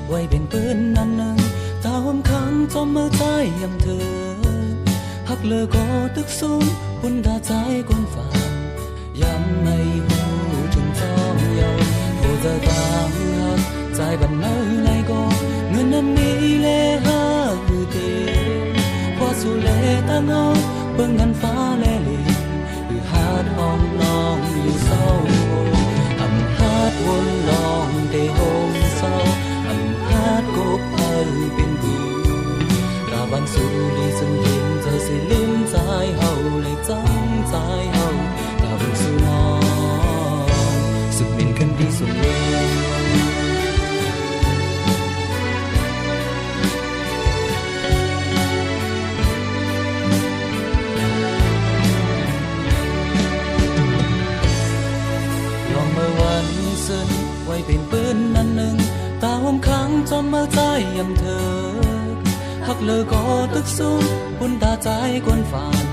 ไว้เป็นปืนนั้นหนึ่งตาหอมขังจอมมือใจยำเธอหักเลอก็ตึกสูงปุ่นดาใจก้นฝันย้ำในหูถึงจอมเยาผู้เจอต่างหักใจบันเนอไรก็เงินนั้นมีเลหักคือเกพอสู่เลตั้งเอาเบิ่งนั้นฟ้าแลลิหรือหาดห้องน้องอยู่เศร้าอำหาดวนลองได้โฮมเศร้าอำหาดกบเอ้เป็นกูตาบันสู่ลีซึ่งเห็นเธอสิลืมใจเฮาเลยจังใจเฮาตาบันสู่น้องสึกเป็นคนดีสมบูรณ์ไว้เป็นปืนนั้นหนึ่งตาหอมขังจอมมาใจยำเธอหักเลอก็ตึกสูงปุ่นตาใจกวนฝัน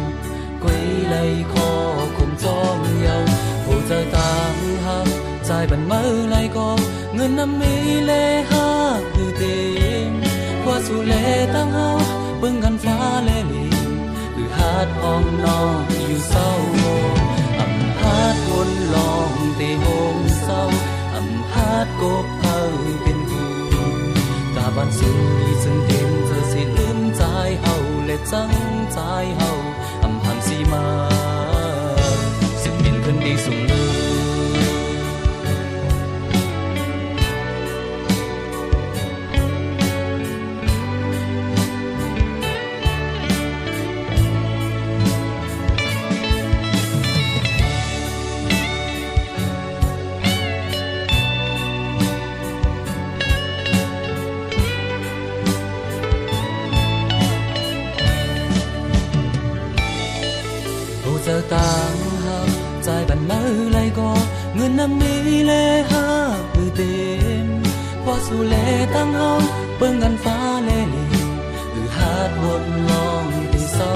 กวยไหลคอคุมจอมเยาผู้เจอต่างหักใจบันเมื่อไรก็เงินน้ำมีเลหักคือเต็มพอสู่เลตั้งเฮาเบิ่งกันฟ้าแลลิหรือหาดห้องน้องอยู่เศร้าอำหาดวนลองเตโฮมเศร้าหาดกบเฮาเป็นกูตาบันสู่ลีซึ่งเต็มเธอสิลืมใจเฮาและจังใจเฮาอำหันสีมาสิเป็นคนดีสูงลือเจอต่างหักใจบันเมื่อไรก็เงินน้ำมีเลหักคือเต็มพอสู่เลตั้งเฮาเบิ่งกันฟ้าแลลิหรือหาดวนลองที่เศร้า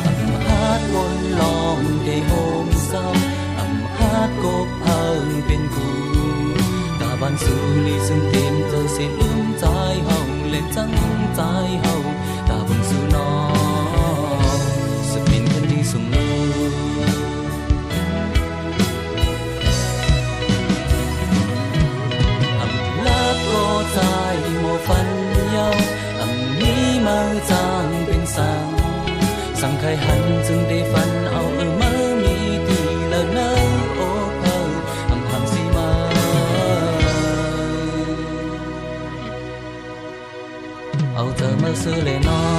อำหาดวนลองที่โฮมเศร้าอำหาดกบเฮาเป็นกูตาบันสู่ลีซึ่งเต็มเธอสิลืมใจเฮาและจังใจเฮาตาบันสู่น้องสิเป็นคนดีสมใจโมฟันเยาอำนี้มาจางเป็นสั่งใครหันจึงได้ฟันเอามามีตีละเนอโอเพออำหำสีมาเอาเธอมาซื้อเลยน้อ